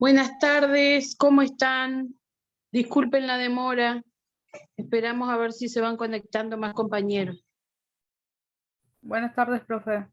Buenas tardes, ¿cómo están? Disculpen la demora. Esperamos a ver si se van conectando más compañeros. Buenas tardes, profe.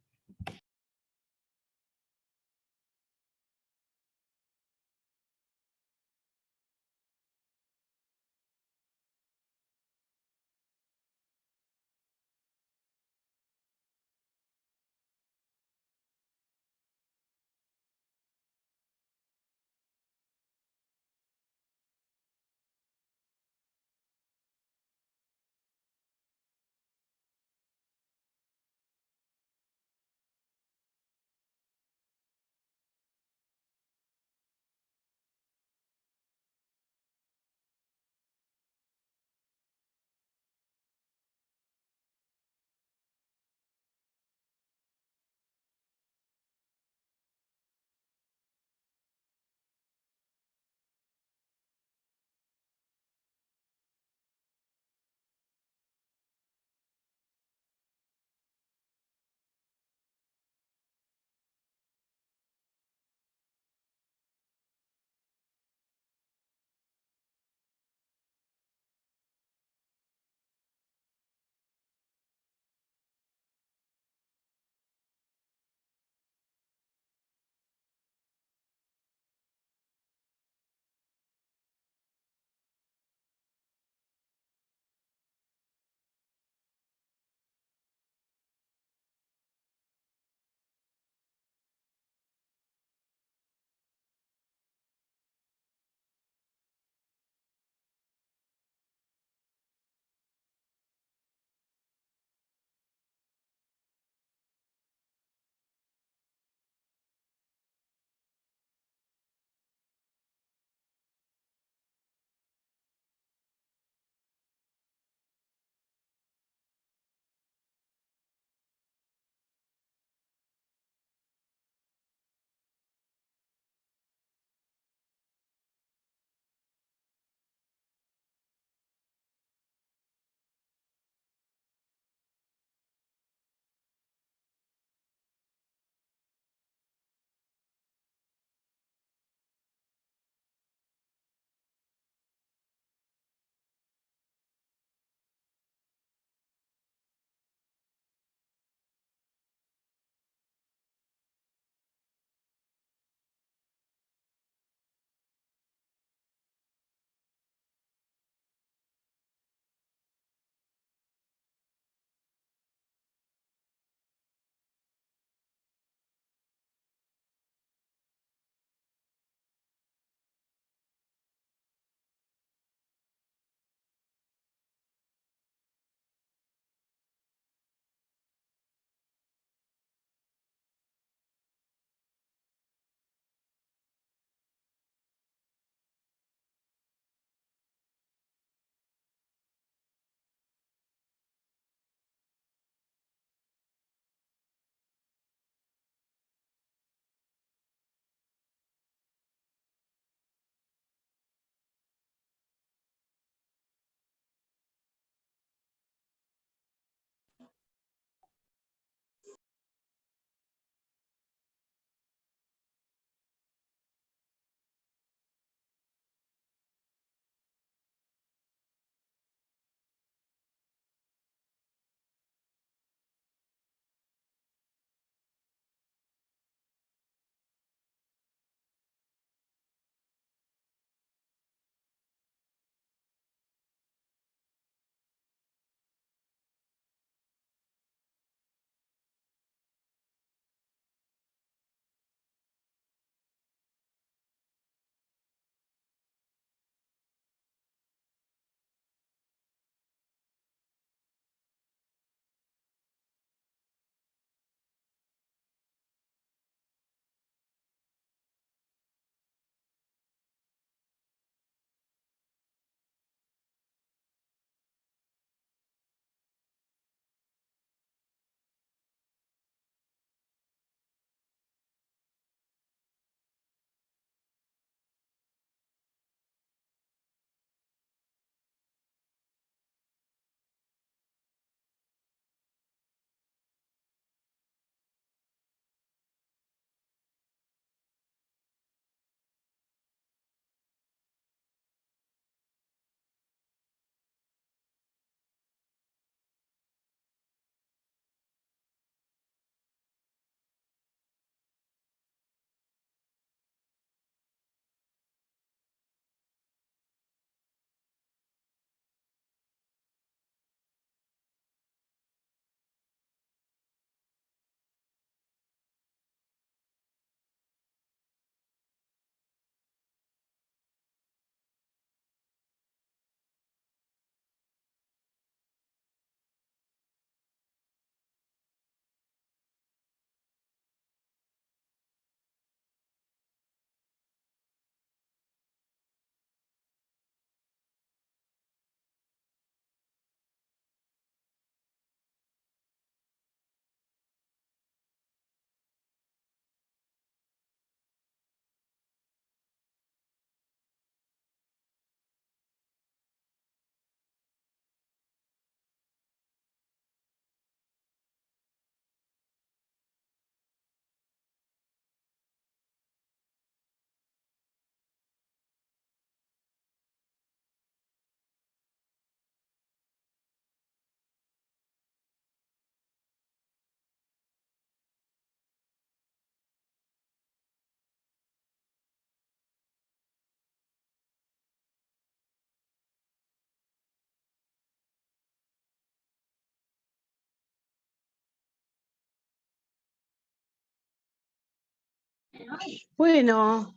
Bueno,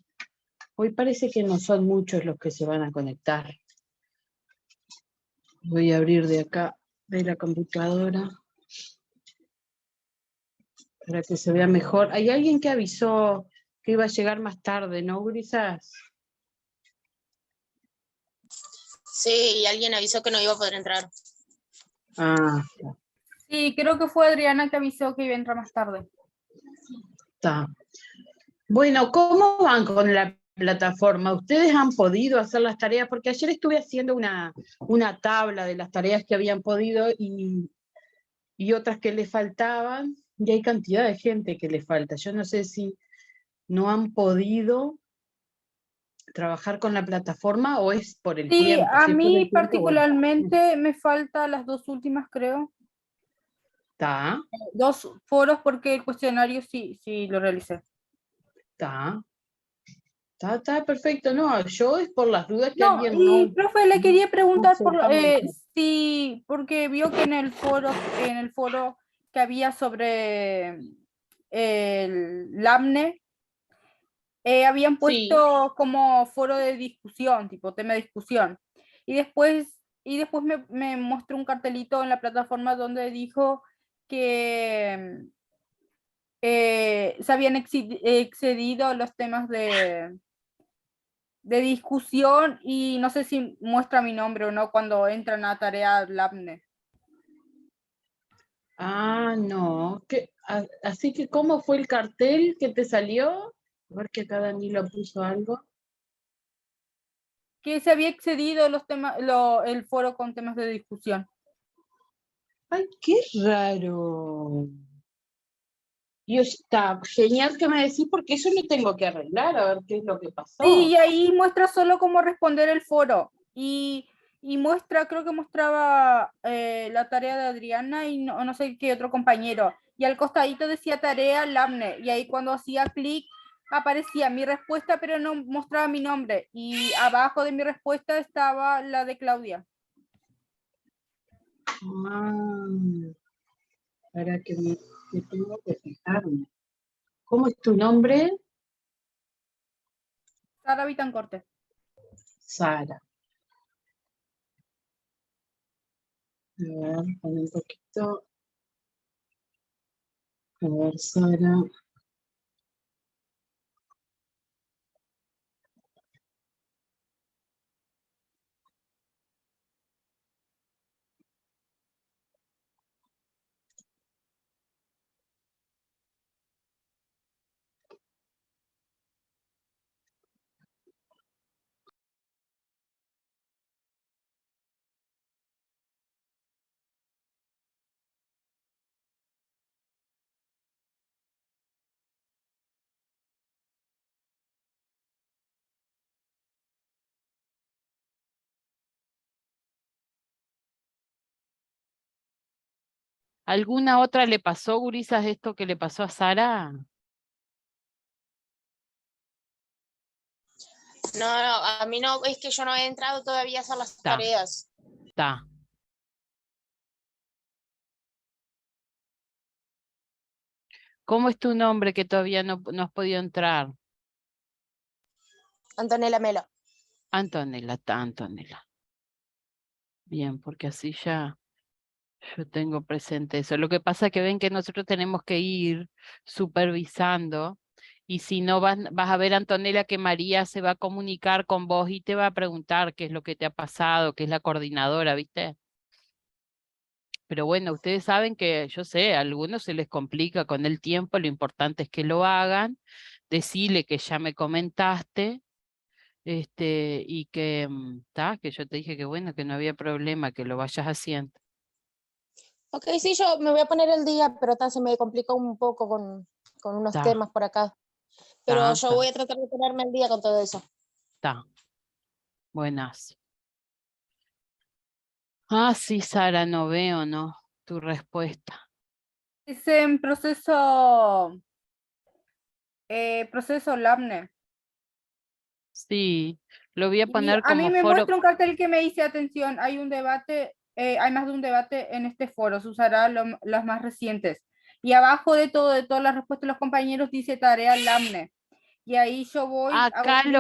hoy parece que no son muchos los que se van a conectar. Voy a abrir de acá, de la computadora, para que se vea mejor. Hay alguien que avisó que iba a llegar más tarde, ¿no, Grisas? Sí, y alguien avisó que no iba a poder entrar. Ah, Sí, creo que fue Adriana que avisó que iba a entrar más tarde. está. Bueno, ¿cómo van con la plataforma? ¿Ustedes han podido hacer las tareas? Porque ayer estuve haciendo una tabla de las tareas que habían podido y otras que les faltaban, y hay cantidad de gente que le falta. Yo no sé si no han podido trabajar con la plataforma o es por el Sí, tiempo. a Si es por mí el tiempo, bueno, particularmente me faltan las dos últimas, creo. está, 2 foros porque el cuestionario sí lo realicé. está perfecto. No, yo es por las dudas que No, alguien y profe, le quería no preguntar se está manejando. si, porque vio que en el foro que había sobre el LAMNE, habían Sí. puesto como foro de discusión, tipo tema de discusión. Y después me mostró un cartelito en la plataforma donde dijo que se habían excedido los temas de discusión y no sé si muestra mi nombre o no cuando entran a tarea LAMNE. Ah, no. Así que, ¿cómo fue el cartel que te salió? A ver que cada Danilo puso algo. Que se había excedido los temas, el foro con temas de discusión. Ay, qué raro. Y está genial que me decís porque eso lo tengo que arreglar, a ver qué es lo que pasó. Sí, y ahí muestra solo cómo responder el foro. Y muestra, creo que mostraba la tarea de Adriana y no sé qué otro compañero. Y al costadito decía tarea LAMNE. Y ahí cuando hacía clic aparecía mi respuesta, pero no mostraba mi nombre. Y abajo de mi respuesta estaba la de Claudia. Ah, para que me tengo que fijarme. ¿Cómo es tu nombre? Sara Vitancorte. Sara. A ver, pon un poquito. A ver, Sara. ¿Alguna otra le pasó, gurisas, esto que le pasó a Sara? No, a mí no, es que yo no he entrado todavía a hacer las tareas. Está. ¿Cómo es tu nombre que todavía no has podido entrar? Antonella Melo. Antonella, está Antonella. Bien, porque así ya yo tengo presente eso. Lo que pasa es que ven que nosotros tenemos que ir supervisando y si no vas a ver, Antonella, que María se va a comunicar con vos y te va a preguntar qué es lo que te ha pasado, que es la coordinadora, ¿viste? Pero bueno, ustedes saben que, yo sé, a algunos se les complica con el tiempo, lo importante es que lo hagan, decirle que ya me comentaste, y que, que yo te dije que bueno, que no había problema, que lo vayas haciendo. Ok, sí, yo me voy a poner el día, pero se me complica un poco con unos Está, temas por acá. Pero yo está, voy a tratar de ponerme el día con todo eso. está. Buenas. Ah, sí, Sara, no veo, ¿no? Tu respuesta. Es en proceso LAMNE. Sí, lo voy a Y poner a mí como me foro. muestra un cartel que me dice, atención, hay un debate, hay más de un debate en este foro, se usará las más recientes. Y abajo de todas las respuestas de los compañeros dice tarea LAMNE. y ahí yo voy, hago Acá clic.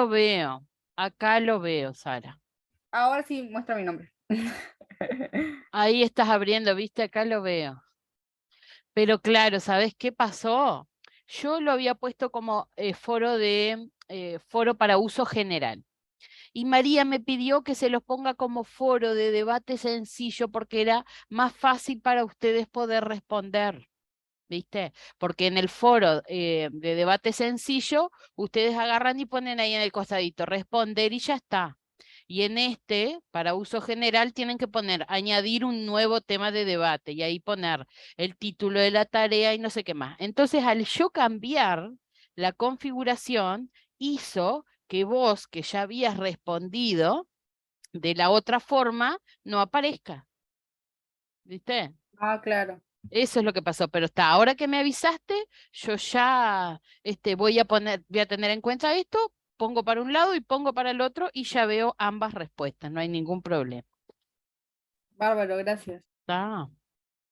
acá lo veo, Sara. Ahora sí muestra mi nombre. Ahí estás abriendo, viste, acá lo veo. Pero claro, ¿sabes qué pasó? Yo lo había puesto como foro para uso general. Y María me pidió que se los ponga como foro de debate sencillo porque era más fácil para ustedes poder responder, ¿viste? Porque en el foro de debate sencillo, ustedes agarran y ponen ahí en el costadito responder y ya está. Y en este, para uso general, tienen que poner añadir un nuevo tema de debate y ahí poner el título de la tarea y no sé qué más. Entonces, al yo cambiar la configuración, hizo que vos, que ya habías respondido de la otra forma, no aparezca. ¿Viste? Ah, claro. Eso es lo que pasó, pero hasta ahora que me avisaste, yo ya voy a tener en cuenta esto, pongo para un lado y pongo para el otro y ya veo ambas respuestas, no hay ningún problema. Bárbaro, gracias. ¿Está?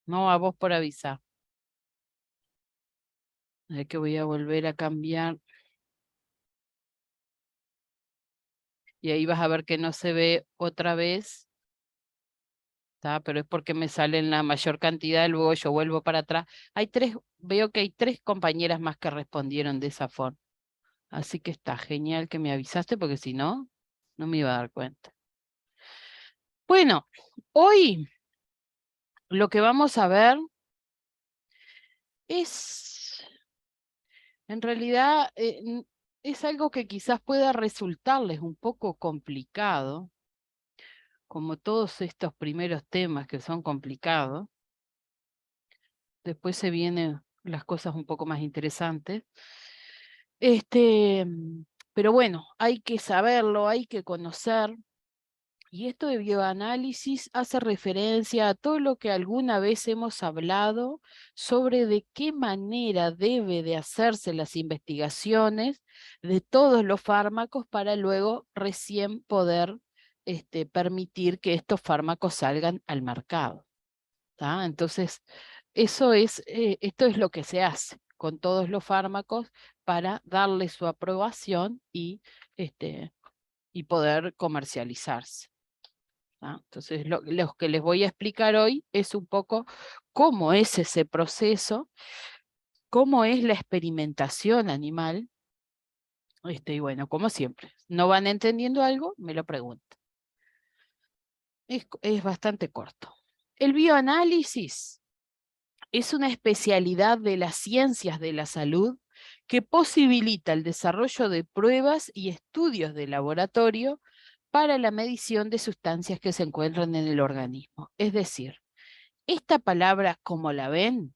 No, a vos por avisar. Es que voy a volver a cambiar. Y ahí vas a ver que no se ve otra vez. ¿Está? Pero es porque me salen la mayor cantidad, luego yo vuelvo para atrás. Veo que hay 3 compañeras más que respondieron de esa forma. Así que está genial que me avisaste porque si no, no me iba a dar cuenta. Bueno, hoy lo que vamos a ver es, en realidad, es algo que quizás pueda resultarles un poco complicado, como todos estos primeros temas que son complicados. Después se vienen las cosas un poco más interesantes. Pero bueno, hay que saberlo, hay que conocer. Y esto de bioanálisis hace referencia a todo lo que alguna vez hemos hablado sobre de qué manera debe de hacerse las investigaciones de todos los fármacos para luego recién poder permitir que estos fármacos salgan al mercado. ¿Tá? Entonces, esto es lo que se hace con todos los fármacos para darle su aprobación y poder comercializarse. ¿Ah? Entonces, lo que les voy a explicar hoy es un poco cómo es ese proceso, cómo es la experimentación animal, y bueno, como siempre, no van entendiendo algo, me lo preguntan. Es bastante corto. El bioanálisis es una especialidad de las ciencias de la salud que posibilita el desarrollo de pruebas y estudios de laboratorio para la medición de sustancias que se encuentran en el organismo. Es decir, esta palabra, como la ven,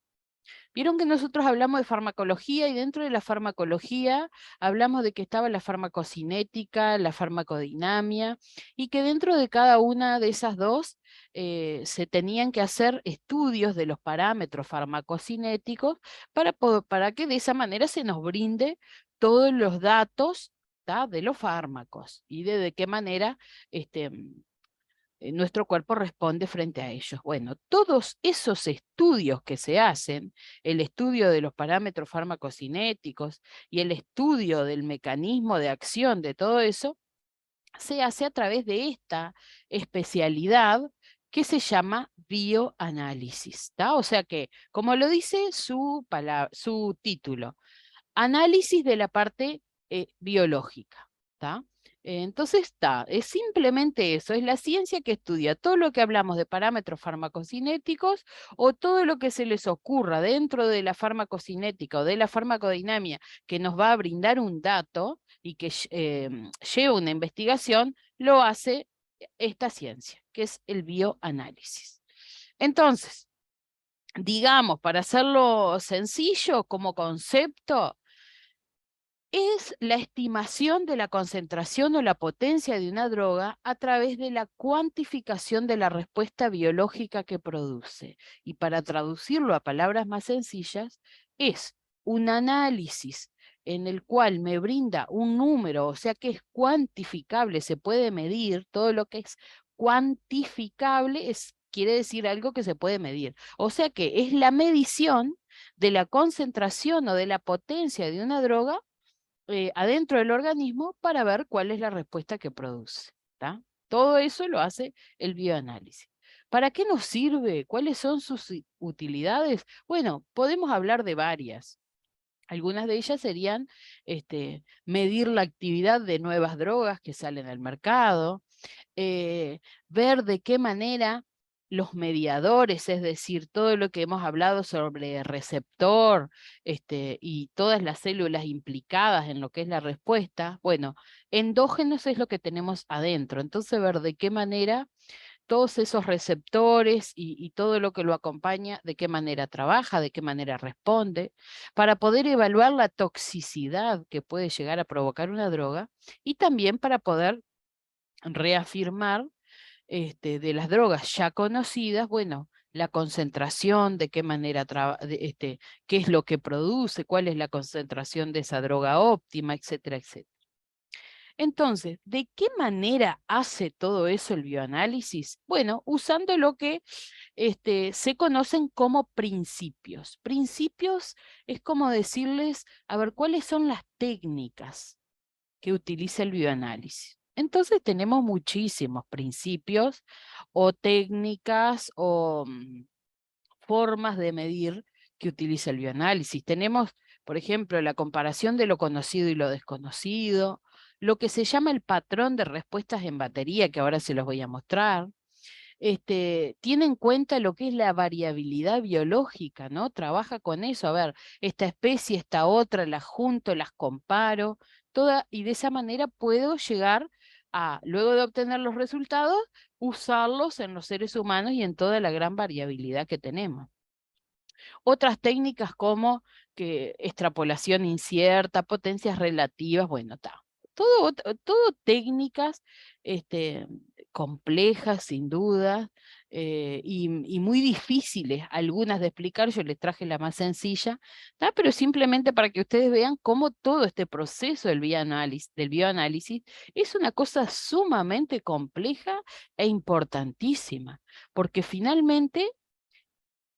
vieron que nosotros hablamos de farmacología y dentro de la farmacología hablamos de que estaba la farmacocinética, la farmacodinamia y que dentro de cada una de esas dos se tenían que hacer estudios de los parámetros farmacocinéticos para que de esa manera se nos brinde todos los datos, ¿tá?, de los fármacos y de qué manera nuestro cuerpo responde frente a ellos. Bueno, todos esos estudios que se hacen, el estudio de los parámetros farmacocinéticos y el estudio del mecanismo de acción de todo eso, se hace a través de esta especialidad que se llama bioanálisis. ¿Tá? O sea que, como lo dice su título, análisis de la parte biológica. ¿Tá? Entonces es simplemente eso, es la ciencia que estudia todo lo que hablamos de parámetros farmacocinéticos o todo lo que se les ocurra dentro de la farmacocinética o de la farmacodinamia que nos va a brindar un dato y que lleva una investigación, lo hace esta ciencia, que es el bioanálisis. Entonces, digamos, para hacerlo sencillo como concepto, es la estimación de la concentración o la potencia de una droga a través de la cuantificación de la respuesta biológica que produce. Y para traducirlo a palabras más sencillas, es un análisis en el cual me brinda un número, o sea que es cuantificable, se puede medir, todo lo que es cuantificable quiere decir algo que se puede medir. O sea que es la medición de la concentración o de la potencia de una droga adentro del organismo para ver cuál es la respuesta que produce. ¿Tá? Todo eso lo hace el bioanálisis. ¿Para qué nos sirve? ¿Cuáles son sus utilidades? Bueno, podemos hablar de varias. Algunas de ellas serían medir la actividad de nuevas drogas que salen al mercado, ver de qué manera los mediadores, es decir, todo lo que hemos hablado sobre receptor y todas las células implicadas en lo que es la respuesta, bueno, endógenos es lo que tenemos adentro, entonces ver de qué manera todos esos receptores y todo lo que lo acompaña, de qué manera trabaja, de qué manera responde, para poder evaluar la toxicidad que puede llegar a provocar una droga y también para poder reafirmar de las drogas ya conocidas, bueno, la concentración, de qué manera, qué es lo que produce, cuál es la concentración de esa droga óptima, etcétera, etcétera. Entonces, ¿de qué manera hace todo eso el bioanálisis? Bueno, usando lo que se conocen como principios. Principios es como decirles, a ver, ¿cuáles son las técnicas que utiliza el bioanálisis? Entonces tenemos muchísimos principios o técnicas o formas de medir que utiliza el bioanálisis. Tenemos, por ejemplo, la comparación de lo conocido y lo desconocido, lo que se llama el patrón de respuestas en batería, que ahora se los voy a mostrar. Tiene en cuenta lo que es la variabilidad biológica, ¿no? Trabaja con eso, a ver, esta especie, esta otra, las junto, las comparo, y de esa manera puedo llegar a, luego de obtener los resultados, usarlos en los seres humanos y en toda la gran variabilidad que tenemos. Otras técnicas como extrapolación incierta, potencias relativas, bueno, todo técnicas complejas, sin duda, y muy difíciles, algunas de explicar, yo les traje la más sencilla, pero simplemente para que ustedes vean cómo todo este proceso del bioanálisis es una cosa sumamente compleja e importantísima, porque finalmente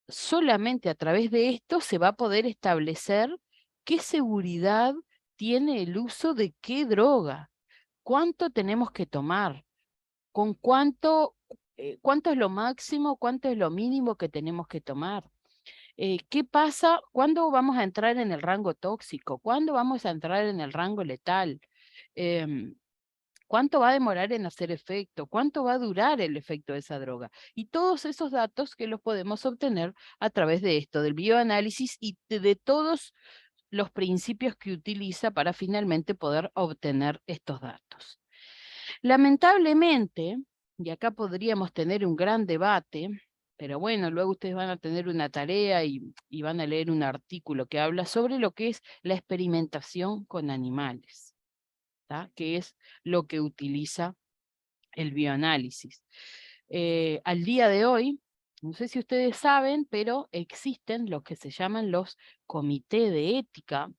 solamente a través de esto se va a poder establecer qué seguridad tiene el uso de qué droga, cuánto tenemos que tomar, con cuánto es lo máximo, cuánto es lo mínimo que tenemos que tomar. ¿Qué pasa? ¿Cuándo vamos a entrar en el rango tóxico? ¿Cuándo vamos a entrar en el rango letal? ¿Cuánto va a demorar en hacer efecto? ¿Cuánto va a durar el efecto de esa droga? Y todos esos datos que los podemos obtener a través de esto, del bioanálisis y de todos los principios que utiliza para finalmente poder obtener estos datos. Lamentablemente, y acá podríamos tener un gran debate, pero bueno, luego ustedes van a tener una tarea y van a leer un artículo que habla sobre lo que es la experimentación con animales, ¿tá? Que es lo que utiliza el bioanálisis. Al día de hoy, no sé si ustedes saben, pero existen los que se llaman los comités de ética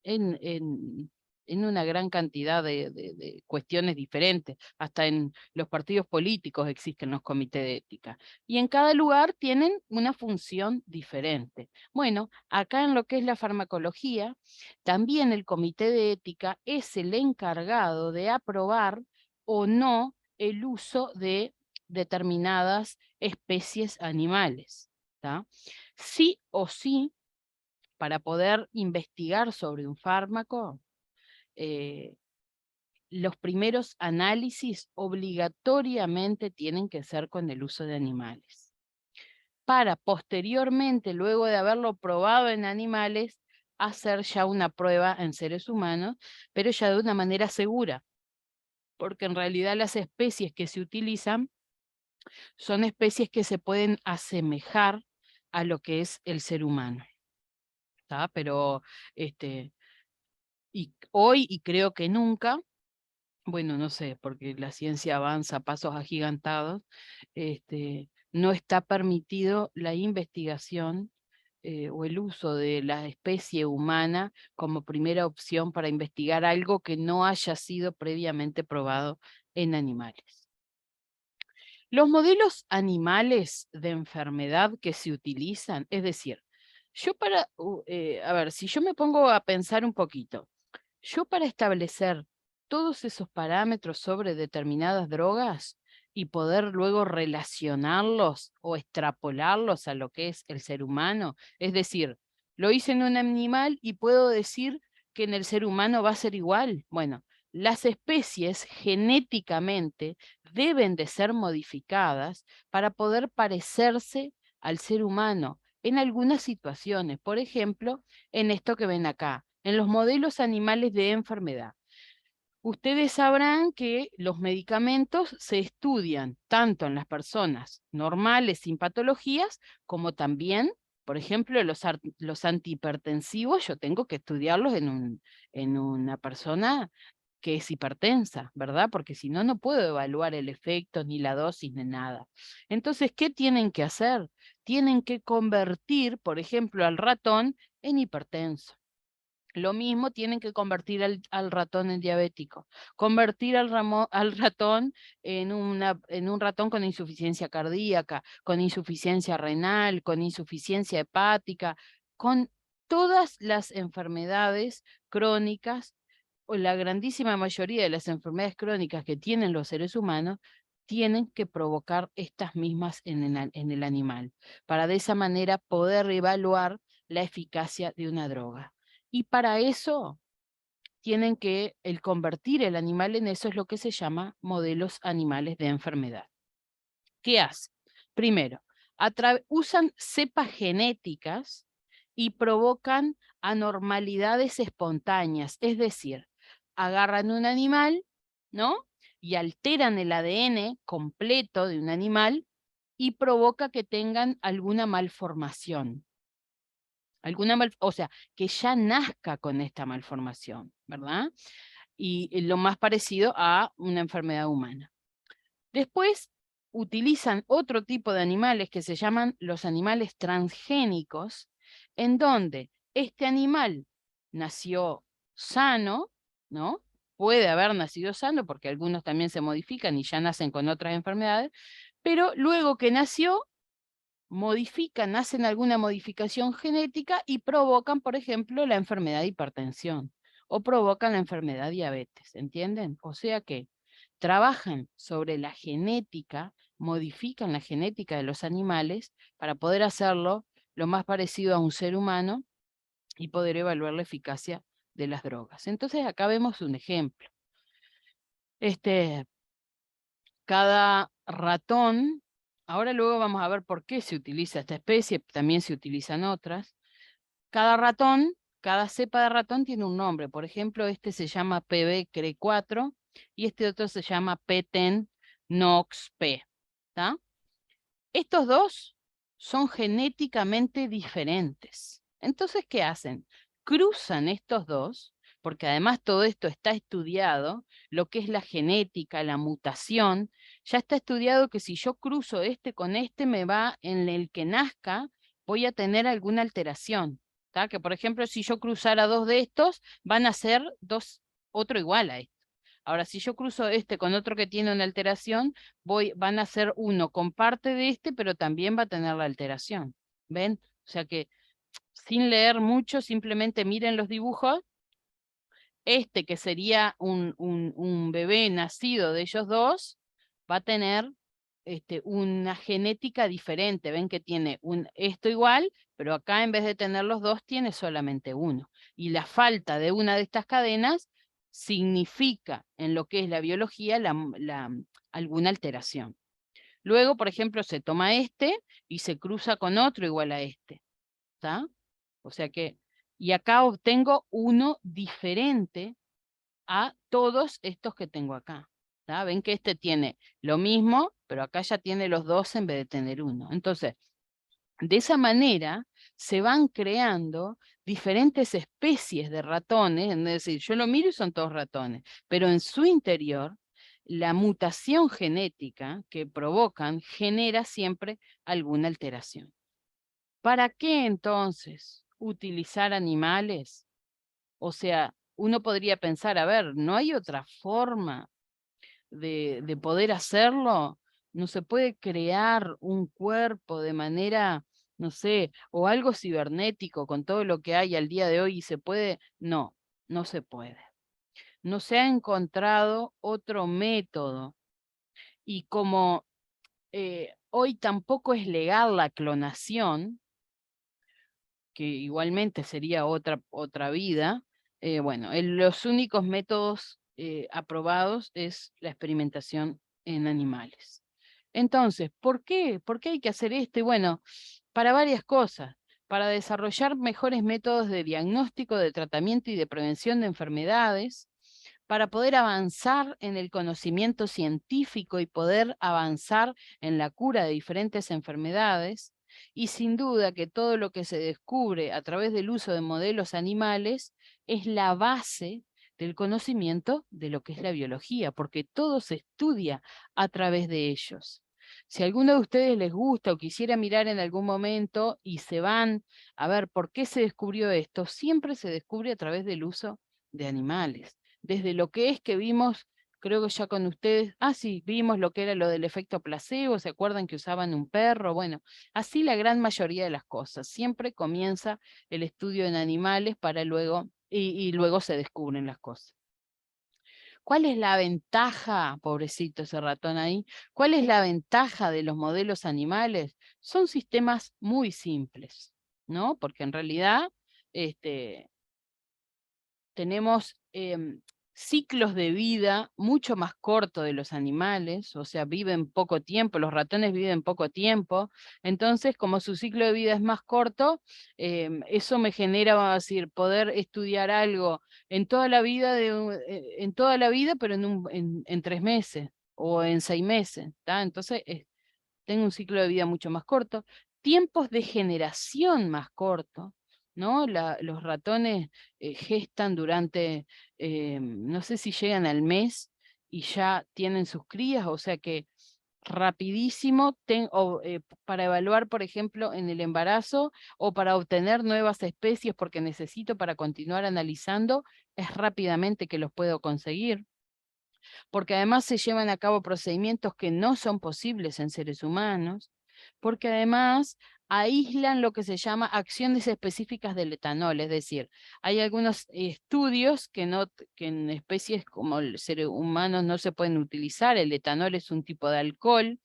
en una gran cantidad de cuestiones diferentes. Hasta en los partidos políticos existen los comités de ética. Y en cada lugar tienen una función diferente. Bueno, acá en lo que es la farmacología, también el comité de ética es el encargado de aprobar o no el uso de determinadas especies animales. ¿Tá? Sí o sí, para poder investigar sobre un fármaco, los primeros análisis obligatoriamente tienen que ser con el uso de animales. Para posteriormente, luego de haberlo probado en animales, hacer ya una prueba en seres humanos, pero ya de una manera segura, porque en realidad las especies que se utilizan son especies que se pueden asemejar a lo que es el ser humano. ¿Tá? Pero hoy, y creo que nunca, bueno, no sé, porque la ciencia avanza a pasos agigantados, no está permitido la investigación o el uso de la especie humana como primera opción para investigar algo que no haya sido previamente probado en animales. Los modelos animales de enfermedad que se utilizan, es decir, yo a ver, si yo me pongo a pensar un poquito, Yo para establecer todos esos parámetros sobre determinadas drogas y poder luego relacionarlos o extrapolarlos a lo que es el ser humano, es decir, lo hice en un animal y puedo decir que en el ser humano va a ser igual. Bueno, las especies genéticamente deben de ser modificadas para poder parecerse al ser humano en algunas situaciones. Por ejemplo, en esto que ven acá, en los modelos animales de enfermedad. Ustedes sabrán que los medicamentos se estudian tanto en las personas normales sin patologías como también, por ejemplo, los antihipertensivos, yo tengo que estudiarlos en una persona que es hipertensa, ¿verdad? Porque si no, no puedo evaluar el efecto, ni la dosis, ni nada. Entonces, ¿qué tienen que hacer? Tienen que convertir, por ejemplo, al ratón en hipertenso. Lo mismo tienen que convertir al ratón en diabético, convertir al ratón en un ratón con insuficiencia cardíaca, con insuficiencia renal, con insuficiencia hepática, con todas las enfermedades crónicas, o la grandísima mayoría de las enfermedades crónicas que tienen los seres humanos, tienen que provocar estas mismas en el animal, para de esa manera poder evaluar la eficacia de una droga. Y para eso tienen que convertir el animal en eso es lo que se llama modelos animales de enfermedad. ¿Qué hace? Primero, usan cepas genéticas y provocan anormalidades espontáneas, es decir, agarran un animal, ¿no? Y alteran el ADN completo de un animal y provoca que tengan alguna malformación. O sea, que ya nazca con esta malformación, ¿verdad? Y lo más parecido a una enfermedad humana. Después utilizan otro tipo de animales que se llaman los animales transgénicos, en donde este animal nació sano, ¿no? Puede haber nacido sano, porque algunos también se modifican y ya nacen con otras enfermedades, pero luego que nació, modifican, hacen alguna modificación genética y provocan, por ejemplo, la enfermedad de hipertensión o provocan la enfermedad de diabetes, ¿entienden? O sea que trabajan sobre la genética, modifican la genética de los animales para poder hacerlo lo más parecido a un ser humano y poder evaluar la eficacia de las drogas. Entonces acá vemos un ejemplo. Cada ratón, ahora luego vamos a ver por qué se utiliza esta especie, también se utilizan otras. Cada ratón, cada cepa de ratón tiene un nombre. Por ejemplo, este se llama PB-CRE4 y este otro se llama PTEN-NOX-P. ¿Tá? Estos dos son genéticamente diferentes. Entonces, ¿qué hacen? Cruzan estos dos, porque además todo esto está estudiado, lo que es la genética, la mutación, ya está estudiado que si yo cruzo este con este, en el que nazca, voy a tener alguna alteración. ¿Tá? Que por ejemplo, si yo cruzara dos de estos, van a ser otro igual a este. Ahora, si yo cruzo este con otro que tiene una alteración, van a ser uno con parte de este, pero también va a tener la alteración. ¿Ven? O sea que sin leer mucho, simplemente miren los dibujos. Este que sería un bebé nacido de ellos dos, va a tener una genética diferente. Ven que tiene esto igual, pero acá en vez de tener los dos, tiene solamente uno. Y la falta de una de estas cadenas significa en lo que es la biología alguna alteración. Luego, por ejemplo, se toma este y se cruza con otro igual a este. ¿Está? O sea que, y acá obtengo uno diferente a todos estos que tengo acá. ¿Tá? Ven que este tiene lo mismo, pero acá ya tiene los dos en vez de tener uno. Entonces, de esa manera se van creando diferentes especies de ratones, es decir, yo lo miro y son todos ratones, pero en su interior la mutación genética que provocan genera siempre alguna alteración. ¿Para qué entonces utilizar animales? O sea, uno podría pensar, a ver, ¿no hay otra forma de poder hacerlo? ¿No se puede crear un cuerpo de manera, no sé, o algo cibernético con todo lo que hay al día de hoy y se puede? No, no se puede. no se ha encontrado otro método. Y como hoy tampoco es legal la clonación, que igualmente sería otra vida, bueno, los únicos métodos aprobados es la experimentación en animales. Entonces, ¿por qué? ¿Por qué hay que hacer esto? Y bueno, para varias cosas. Para desarrollar mejores métodos de diagnóstico, de tratamiento y de prevención de enfermedades, para poder avanzar en el conocimiento científico y poder avanzar en la cura de diferentes enfermedades, y sin duda que todo lo que se descubre a través del uso de modelos animales es la base del conocimiento de lo que es la biología, porque todo se estudia a través de ellos. Si a alguno de ustedes les gusta o quisiera mirar en algún momento y se van a ver por qué se descubrió esto, siempre se descubre a través del uso de animales. Desde lo que es que vimos, creo que ya con ustedes, sí, vimos lo que era lo del efecto placebo, ¿se acuerdan que usaban un perro? Bueno, así la gran mayoría de las cosas. Siempre comienza el estudio en animales para luego, y luego se descubren las cosas. ¿Cuál es la ventaja, pobrecito ese ratón ahí? ¿Cuál es la ventaja de los modelos animales? Son sistemas muy simples, ¿no? Porque en realidad tenemos ciclos de vida mucho más cortos de los animales, o sea, viven poco tiempo, los ratones viven poco tiempo, entonces como su ciclo de vida es más corto, eso me genera, vamos a decir, poder estudiar algo en toda la vida, en toda la vida, pero en 3 meses o en 6 meses, ¿tá? Entonces tengo un ciclo de vida mucho más corto, tiempos de generación más cortos, ¿no? Los ratones gestan durante, no sé si llegan al mes y ya tienen sus crías, o sea que rapidísimo para evaluar, por ejemplo, en el embarazo o para obtener nuevas especies porque necesito para continuar analizando, es rápidamente que los puedo conseguir. Porque además se llevan a cabo procedimientos que no son posibles en seres humanos, porque además aíslan lo que se llama acciones específicas del etanol, es decir, hay algunos estudios que en especies como el ser humano no se pueden utilizar, el etanol es un tipo de alcohol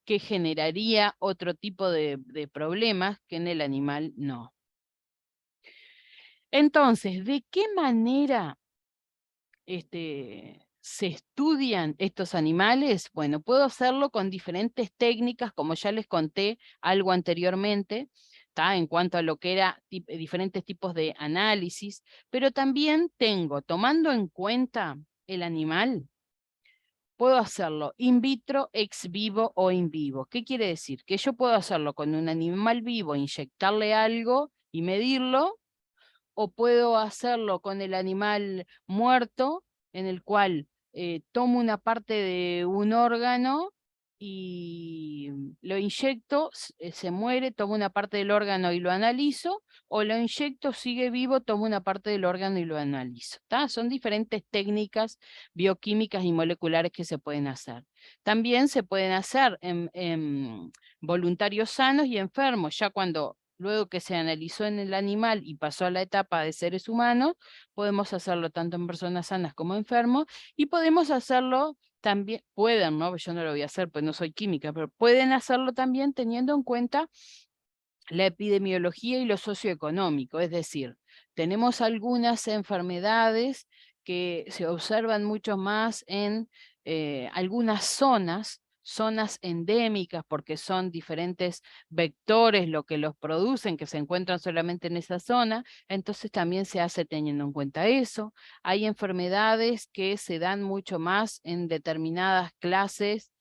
que generaría otro tipo de problemas que en el animal no. Entonces, ¿de qué manera se estudian estos animales? Bueno, puedo hacerlo con diferentes técnicas, como ya les conté algo anteriormente, en cuanto a lo que era diferentes tipos de análisis, pero también tengo, tomando en cuenta el animal, puedo hacerlo in vitro, ex vivo o in vivo. ¿Qué quiere decir? Que yo puedo hacerlo con un animal vivo, inyectarle algo y medirlo, o puedo hacerlo con el animal muerto, en el cual tomo una parte de un órgano y lo inyecto, se muere, tomo una parte del órgano y lo analizo, o lo inyecto, sigue vivo, tomo una parte del órgano y lo analizo. Son diferentes técnicas bioquímicas y moleculares que se pueden hacer. También se pueden hacer en voluntarios sanos y enfermos, ya cuando luego que se analizó en el animal y pasó a la etapa de seres humanos, podemos hacerlo tanto en personas sanas como enfermos, y podemos hacerlo también, pueden, ¿no? Yo no lo voy a hacer, pues no soy química, pero pueden hacerlo también teniendo en cuenta la epidemiología y lo socioeconómico, es decir, tenemos algunas enfermedades que se observan mucho más en algunas zonas endémicas, porque son diferentes vectores lo que los producen, que se encuentran solamente en esa zona, entonces también se hace teniendo en cuenta eso. Hay enfermedades que se dan mucho más en determinadas clases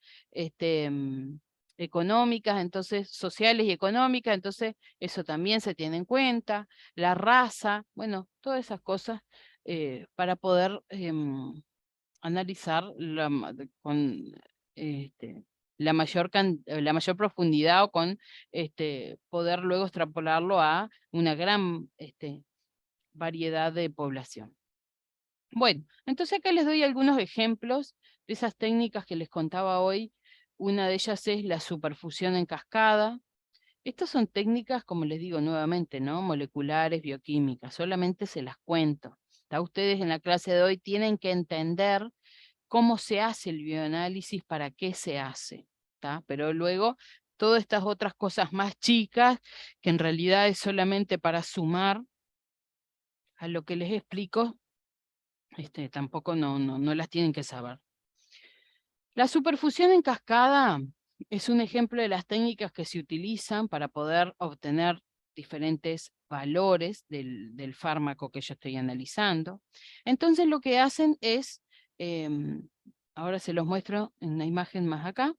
económicas, entonces sociales y económicas, entonces eso también se tiene en cuenta, la raza, bueno, todas esas cosas para poder analizar con la mayor profundidad, o con poder luego extrapolarlo a una gran variedad de población. Bueno, entonces acá les doy algunos ejemplos de esas técnicas que les contaba hoy. Una de ellas es la superfusión en cascada. Estas son técnicas, como les digo nuevamente, ¿no? Moleculares, bioquímicas, solamente se las cuento. ¿Tá? Ustedes en la clase de hoy tienen que entender cómo se hace el bioanálisis, para qué se hace, ¿tá? Pero luego todas estas otras cosas más chicas, que en realidad es solamente para sumar a lo que les explico, tampoco no las tienen que saber. La superfusión en cascada es un ejemplo de las técnicas que se utilizan para poder obtener diferentes valores del fármaco que yo estoy analizando. Entonces lo que hacen es, ahora se los muestro en una imagen más acá,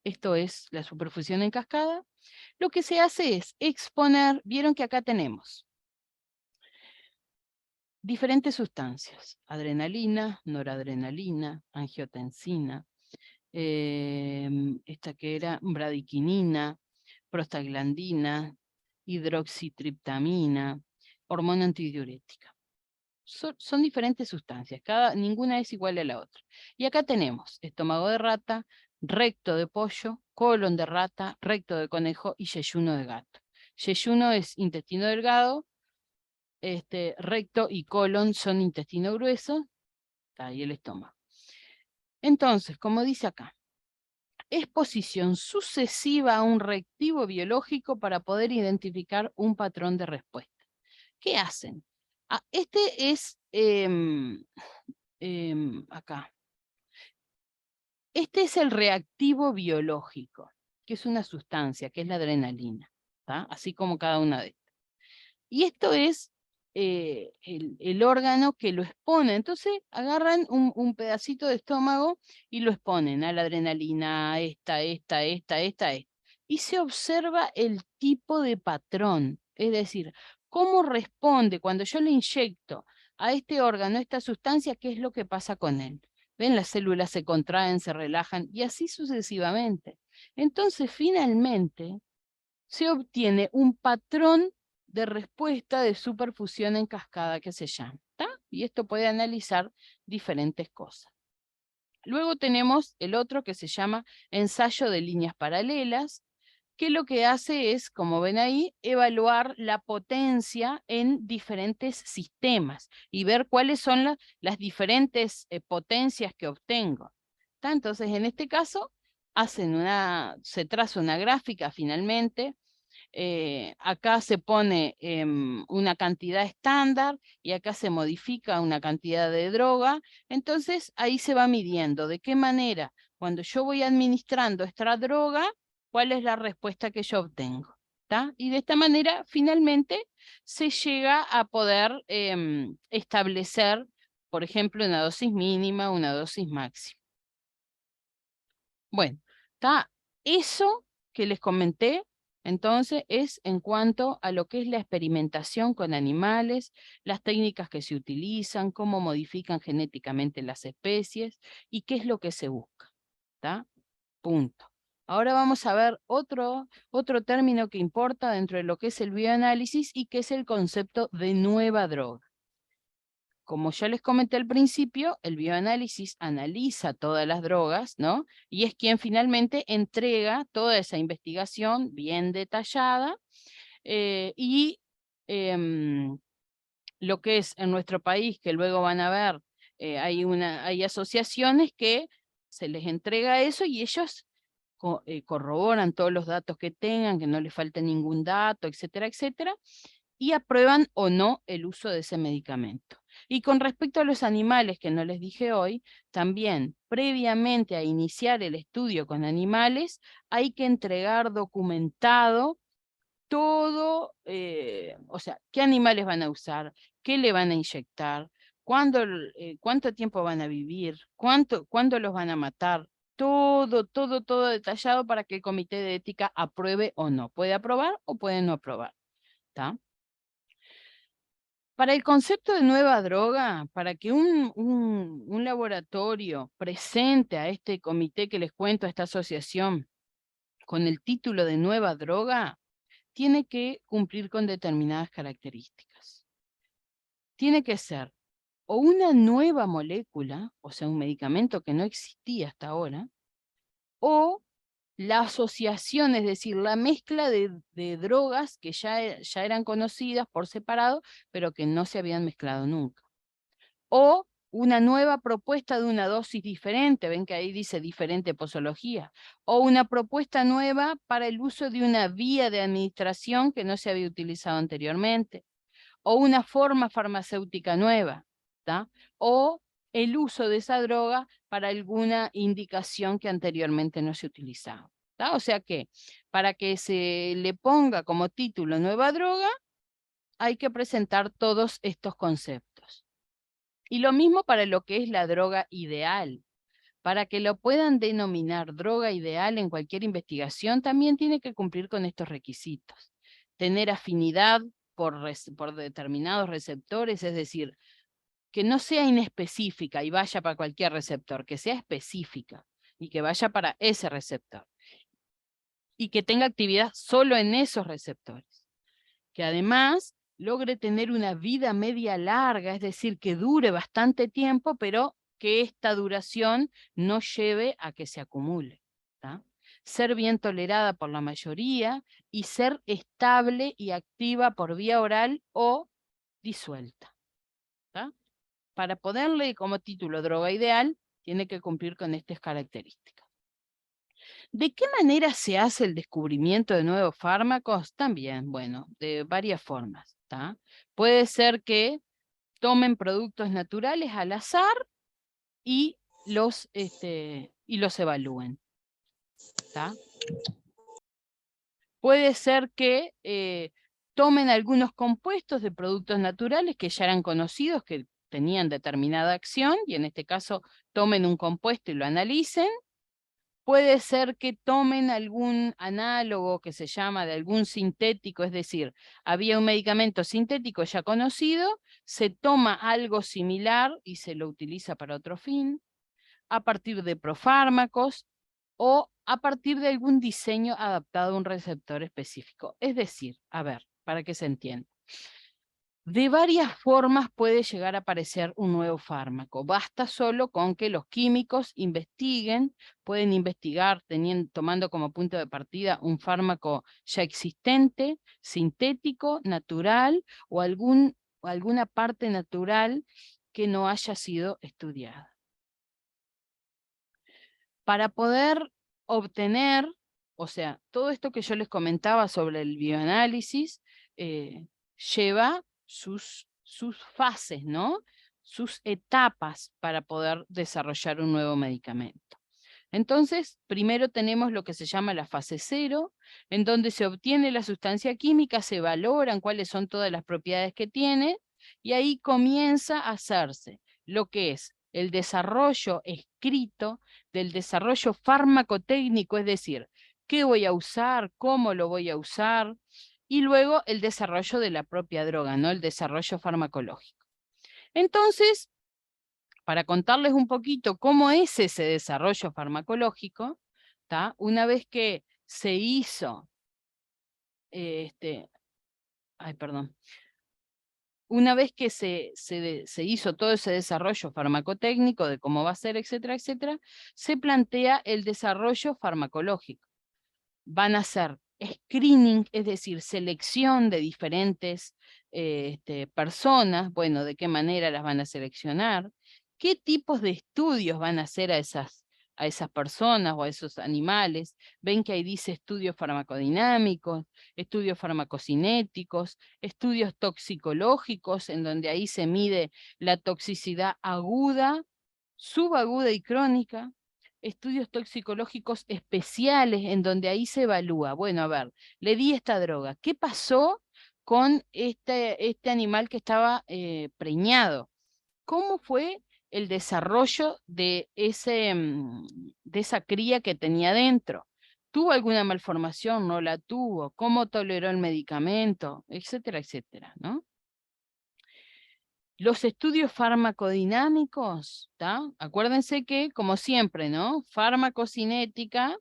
esto es la superfusión en cascada. Lo que se hace es exponer, vieron que acá tenemos diferentes sustancias, adrenalina, noradrenalina, angiotensina, esta que era bradiquinina, prostaglandina, hidroxitriptamina, hormona antidiurética. Son diferentes sustancias, ninguna es igual a la otra. Y acá tenemos estómago de rata, recto de pollo, colon de rata, recto de conejo y yeyuno de gato. Yeyuno es intestino delgado, recto y colon son intestino grueso, y el estómago. Entonces, como dice acá, exposición sucesiva a un reactivo biológico para poder identificar un patrón de respuesta. ¿Qué hacen? Este es, acá. Este es el reactivo biológico, que es una sustancia, que es la adrenalina, ¿tá? Así como cada una de estas. Y esto es el órgano que lo expone. Entonces agarran un pedacito de estómago y lo exponen a la adrenalina, esta. Y se observa el tipo de patrón. Es decir, cómo responde cuando yo le inyecto a este órgano, esta sustancia, qué es lo que pasa con él. ¿Ven? Las células se contraen, se relajan y así sucesivamente. Entonces, finalmente, se obtiene un patrón de respuesta de superfusión en cascada que se llama, ¿tá? Y esto puede analizar diferentes cosas. Luego tenemos el otro que se llama ensayo de líneas paralelas, que lo que hace es, como ven ahí, evaluar la potencia en diferentes sistemas y ver cuáles son las diferentes potencias que obtengo. ¿Tá? Entonces, en este caso, se traza una gráfica finalmente. Acá se pone una cantidad estándar y acá se modifica una cantidad de droga. Entonces, ahí se va midiendo de qué manera, cuando yo voy administrando esta droga, cuál es la respuesta que yo obtengo. ¿Tá? Y de esta manera, finalmente, se llega a poder establecer, por ejemplo, una dosis mínima, una dosis máxima. Bueno, ¿tá? Eso que les comenté, entonces, es en cuanto a lo que es la experimentación con animales, las técnicas que se utilizan, cómo modifican genéticamente las especies y qué es lo que se busca. ¿Tá? Punto. Ahora vamos a ver otro término que importa dentro de lo que es el bioanálisis y que es el concepto de nueva droga. Como ya les comenté al principio, el bioanálisis analiza todas las drogas, ¿no? Y es quien finalmente entrega toda esa investigación bien detallada y lo que es en nuestro país, que luego van a ver, hay asociaciones que se les entrega eso y ellos corroboran todos los datos que tengan, que no les falte ningún dato, etcétera, etcétera, y aprueban o no el uso de ese medicamento. Y con respecto a los animales, que no les dije hoy, también previamente a iniciar el estudio con animales, hay que entregar documentado todo, o sea, qué animales van a usar, qué le van a inyectar, cuánto tiempo van a vivir, cuándo los van a matar, todo detallado para que el comité de ética apruebe o no. Puede aprobar o puede no aprobar. ¿Tá? Para el concepto de nueva droga, para que un laboratorio presente a este comité que les cuento, a esta asociación, con el título de nueva droga, tiene que cumplir con determinadas características. Tiene que ser o una nueva molécula, o sea, un medicamento que no existía hasta ahora, o la asociación, es decir, la mezcla de drogas que ya eran conocidas por separado, pero que no se habían mezclado nunca. o una nueva propuesta de una dosis diferente, ven que ahí dice diferente posología, o una propuesta nueva para el uso de una vía de administración que no se había utilizado anteriormente, o una forma farmacéutica nueva, ¿tá? O el uso de esa droga para alguna indicación que anteriormente no se utilizaba, ¿tá? O sea que para que se le ponga como título nueva droga, hay que presentar todos estos conceptos. Y lo mismo para lo que es la droga ideal. Para que lo puedan denominar droga ideal en cualquier investigación, también tiene que cumplir con estos requisitos. Tener afinidad por determinados receptores, es decir, que no sea inespecífica y vaya para cualquier receptor, que sea específica y que vaya para ese receptor. Y que tenga actividad solo en esos receptores. Que además logre tener una vida media larga, es decir, que dure bastante tiempo, pero que esta duración no lleve a que se acumule, ¿tá? Ser bien tolerada por la mayoría y ser estable y activa por vía oral o disuelta, ¿tá? Para ponerle como título droga ideal, tiene que cumplir con estas características. ¿De qué manera se hace el descubrimiento de nuevos fármacos? También, bueno, de varias formas, ¿tá? Puede ser que tomen productos naturales al azar y los evalúen, ¿tá? Puede ser que tomen algunos compuestos de productos naturales que ya eran conocidos, que tenían determinada acción, y en este caso tomen un compuesto y lo analicen. Puede ser que tomen algún análogo que se llama de algún sintético, es decir, había un medicamento sintético ya conocido, se toma algo similar y se lo utiliza para otro fin, a partir de profármacos o a partir de algún diseño adaptado a un receptor específico. Es decir, a ver, para que se entienda. De varias formas puede llegar a aparecer un nuevo fármaco. Basta solo con que los químicos investiguen, pueden investigar tomando como punto de partida un fármaco ya existente, sintético, natural o alguna parte natural que no haya sido estudiada. Para poder obtener, o sea, todo esto que yo les comentaba sobre el bioanálisis, lleva sus fases, ¿no? Sus etapas para poder desarrollar un nuevo medicamento. Entonces, primero tenemos lo que se llama la fase 0, en donde se obtiene la sustancia química, se valoran cuáles son todas las propiedades que tiene, y ahí comienza a hacerse lo que es el desarrollo escrito del desarrollo farmacotécnico, es decir, qué voy a usar, cómo lo voy a usar, y luego el desarrollo de la propia droga, ¿no? El desarrollo farmacológico. Entonces, para contarles un poquito cómo es ese desarrollo farmacológico, ¿tá? Una vez que se hizo, una vez que se hizo todo ese desarrollo farmacotécnico de cómo va a ser, etcétera, etcétera, se plantea el desarrollo farmacológico. Van a hacer screening, es decir, selección de diferentes personas, bueno, de qué manera las van a seleccionar, qué tipos de estudios van a hacer a esas personas o a esos animales. Ven que ahí dice estudios farmacodinámicos, estudios farmacocinéticos, estudios toxicológicos, en donde ahí se mide la toxicidad aguda, subaguda y crónica, estudios toxicológicos especiales, en donde ahí se evalúa, bueno, a ver, le di esta droga, ¿qué pasó con este animal que estaba preñado? ¿Cómo fue el desarrollo de esa cría que tenía dentro? ¿Tuvo alguna malformación? ¿No la tuvo? ¿Cómo toleró el medicamento? Etcétera, etcétera, ¿no? Los estudios farmacodinámicos, ¿tá? Acuérdense que, como siempre, ¿no? Farmacocinética,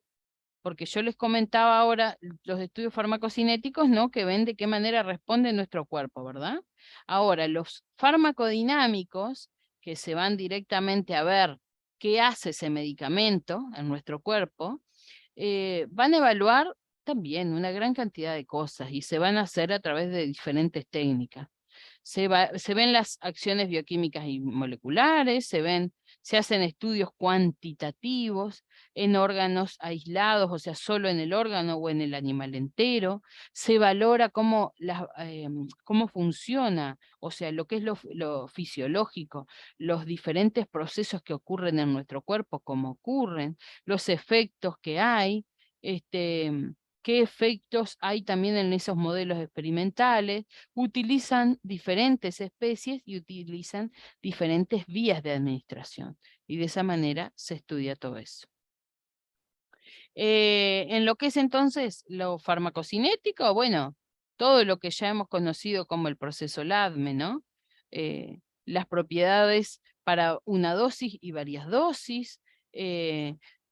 porque yo les comentaba ahora los estudios farmacocinéticos, ¿no? Que ven de qué manera responde nuestro cuerpo, ¿verdad? Ahora, los farmacodinámicos, que se van directamente a ver qué hace ese medicamento en nuestro cuerpo, van a evaluar también una gran cantidad de cosas y se van a hacer a través de diferentes técnicas. Se ven las acciones bioquímicas y moleculares, se hacen estudios cuantitativos en órganos aislados, o sea, solo en el órgano o en el animal entero. Se valora cómo funciona, o sea, lo que es lo fisiológico, los diferentes procesos que ocurren en nuestro cuerpo, cómo ocurren, los efectos que hay, qué efectos hay también en esos modelos experimentales. Utilizan diferentes especies y utilizan diferentes vías de administración. Y de esa manera se estudia todo eso. En lo que es entonces lo farmacocinético, bueno, todo lo que ya hemos conocido como el proceso LADME, ¿no? Las propiedades para una dosis y varias dosis,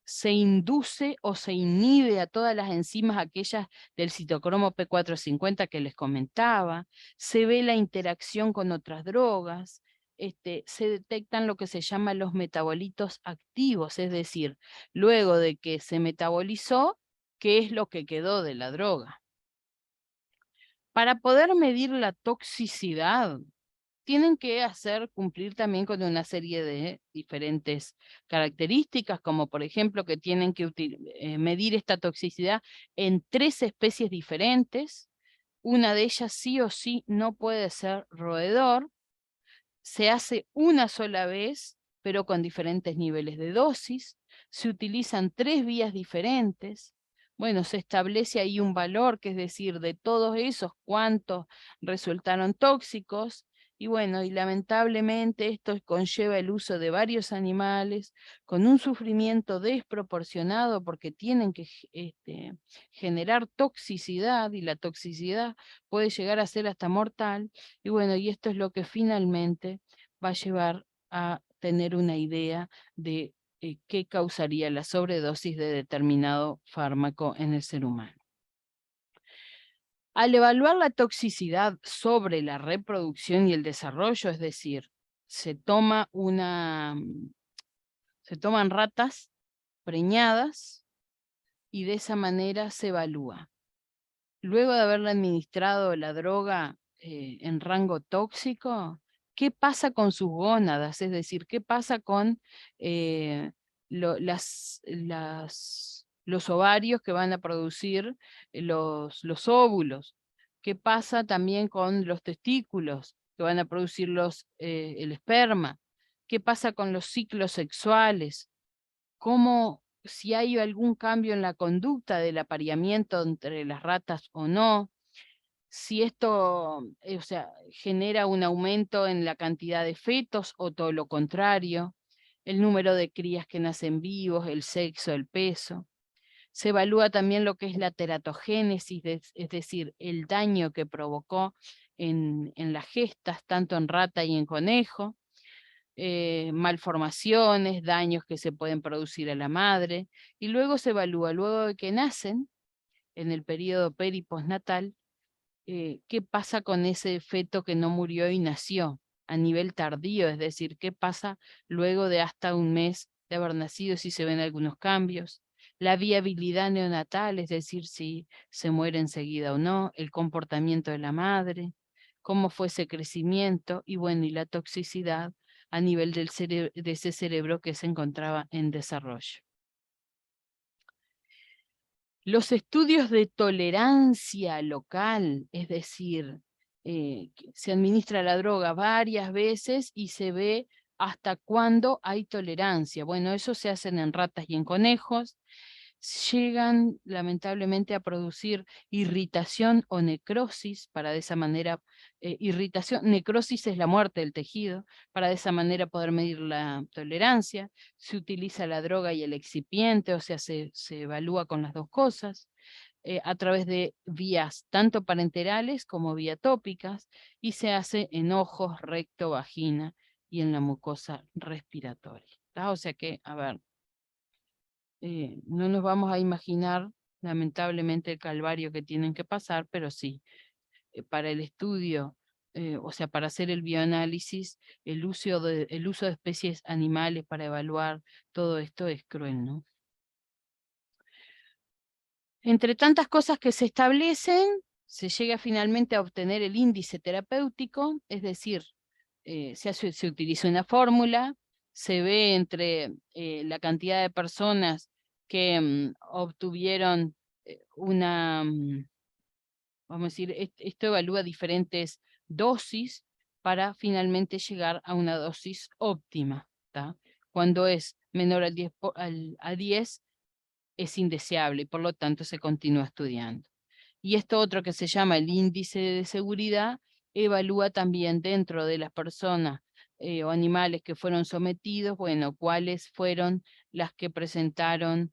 se induce o se inhibe a todas las enzimas aquellas del citocromo P450 que les comentaba, se ve la interacción con otras drogas, se detectan lo que se llama los metabolitos activos, es decir, luego de que se metabolizó, ¿qué es lo que quedó de la droga? Para poder medir la toxicidad, tienen que cumplir también con una serie de diferentes características, como por ejemplo que tienen que medir esta toxicidad en 3 especies diferentes. Una de ellas sí o sí no puede ser roedor. Se hace una sola vez, pero con diferentes niveles de dosis. Se utilizan 3 vías diferentes. Bueno, se establece ahí un valor, que es decir, de todos esos, cuántos resultaron tóxicos. Y bueno, y lamentablemente esto conlleva el uso de varios animales con un sufrimiento desproporcionado porque tienen que generar toxicidad, y la toxicidad puede llegar a ser hasta mortal. Y bueno, y esto es lo que finalmente va a llevar a tener una idea de qué causaría la sobredosis de determinado fármaco en el ser humano. Al evaluar la toxicidad sobre la reproducción y el desarrollo, es decir, se toman ratas preñadas y de esa manera se evalúa. Luego de haberle administrado la droga en rango tóxico, ¿qué pasa con sus gónadas? Es decir, ¿qué pasa con los ovarios que van a producir los óvulos? ¿Qué pasa también con los testículos que van a producir el esperma? ¿Qué pasa con los ciclos sexuales? Si hay algún cambio en la conducta del apareamiento entre las ratas o no, si esto o sea, genera un aumento en la cantidad de fetos o todo lo contrario, el número de crías que nacen vivos, el sexo, el peso. Se evalúa también lo que es la teratogénesis, es decir, el daño que provocó en las gestas, tanto en rata y en conejo. Malformaciones, daños que se pueden producir a la madre, y luego se evalúa, luego de que nacen, en el periodo peri postnatal, qué pasa con ese feto que no murió y nació a nivel tardío, es decir, qué pasa luego de hasta un mes de haber nacido, si se ven algunos cambios, la viabilidad neonatal, es decir, si se muere enseguida o no, el comportamiento de la madre, cómo fue ese crecimiento, y bueno, y la toxicidad a nivel de ese cerebro que se encontraba en desarrollo. Los estudios de tolerancia local, es decir, se administra la droga varias veces y se ve hasta cuándo hay tolerancia. Bueno, eso se hacen en ratas y en conejos. Llegan lamentablemente a producir irritación o necrosis, para de esa manera, necrosis es la muerte del tejido, para de esa manera poder medir la tolerancia. Se utiliza la droga y el excipiente, o sea, se evalúa con las dos cosas, a través de vías tanto parenterales como vía tópicas, y se hace en ojos, recto, vagina y en la mucosa respiratoria. O sea que, a ver, no nos vamos a imaginar lamentablemente el calvario que tienen que pasar, pero sí, para el estudio, o sea, para hacer el bioanálisis, el uso de especies animales para evaluar todo esto es cruel, ¿no? Entre tantas cosas que se establecen, se llega finalmente a obtener el índice terapéutico, es decir, se utiliza una fórmula, se ve entre la cantidad de personas que obtuvieron vamos a decir, esto evalúa diferentes dosis para finalmente llegar a una dosis óptima, ¿tá? Cuando es menor a 10 es indeseable y por lo tanto se continúa estudiando. Y esto otro que se llama el índice de seguridad evalúa también dentro de las personas o animales que fueron sometidos, bueno, cuáles fueron las que presentaron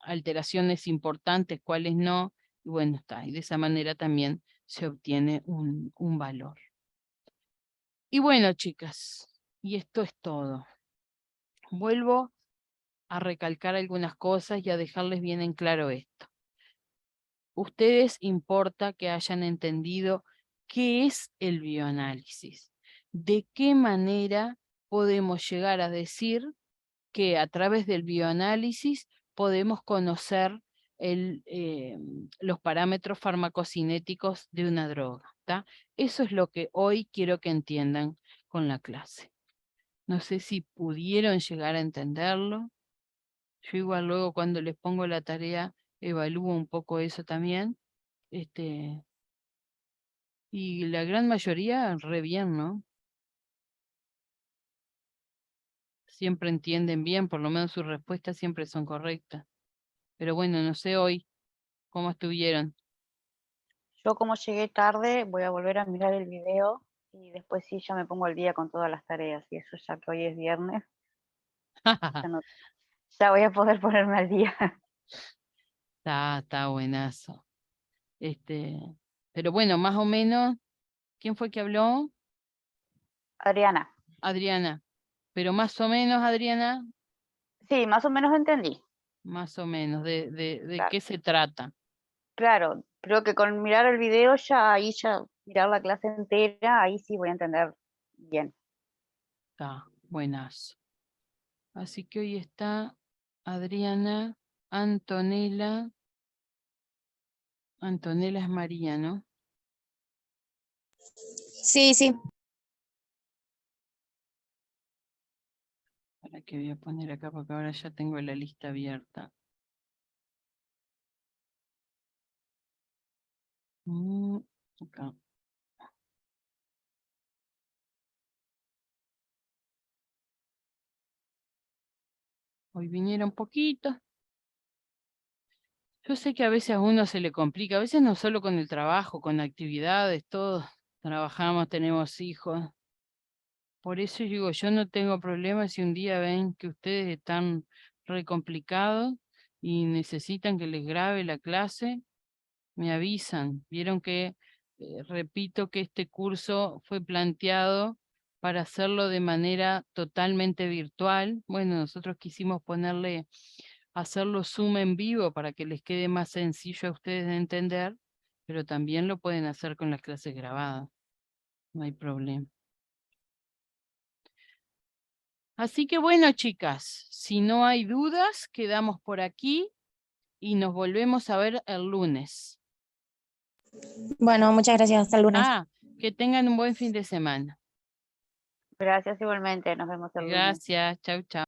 alteraciones importantes, cuáles no, y bueno, está, y de esa manera también se obtiene un valor. Y bueno, chicas, y esto es todo. Vuelvo a recalcar algunas cosas y a dejarles bien en claro esto. Ustedes importa que hayan entendido qué es el bioanálisis, de qué manera podemos llegar a decir que a través del bioanálisis podemos conocer los parámetros farmacocinéticos de una droga, ¿tá? Eso es lo que hoy quiero que entiendan con la clase. No sé si pudieron llegar a entenderlo. Yo igual luego cuando les pongo la tarea evalúo un poco eso también. Y la gran mayoría re bien, ¿no? Siempre entienden bien, por lo menos sus respuestas siempre son correctas. Pero bueno, no sé hoy cómo estuvieron. Yo como llegué tarde, voy a volver a mirar el video y después sí ya me pongo al día con todas las tareas. Y eso ya que hoy es viernes, ya voy a poder ponerme al día. Está buenazo. Pero bueno, más o menos, ¿quién fue que habló? Adriana, Adriana. Pero más o menos, Adriana, sí, más o menos entendí. más o menos, de Claro. qué se trata. Claro, creo que con mirar el video ya mirar la clase entera, ahí sí voy a entender bien. Está buenazo. Así que hoy está Adriana, Antonella. Antonella es María, ¿no? Sí, sí. Para que voy a poner acá porque ahora ya tengo la lista abierta. Acá. Hoy vinieron poquitos. Yo sé que a veces a uno se le complica, a veces no solo con el trabajo, con actividades, todos trabajamos, tenemos hijos. Por eso digo, yo no tengo problema si un día ven que ustedes están re complicados y necesitan que les grabe la clase, me avisan. Vieron que, repito que este curso fue planteado para hacerlo de manera totalmente virtual. Bueno, nosotros quisimos hacerlo Zoom en vivo para que les quede más sencillo a ustedes de entender, pero también lo pueden hacer con las clases grabadas. No hay problema. Así que bueno, chicas, si no hay dudas, quedamos por aquí y nos volvemos a ver el lunes. Bueno, muchas gracias. Hasta el lunes. Que tengan un buen fin de semana. Gracias igualmente, nos vemos el lunes. Gracias, chau, chau.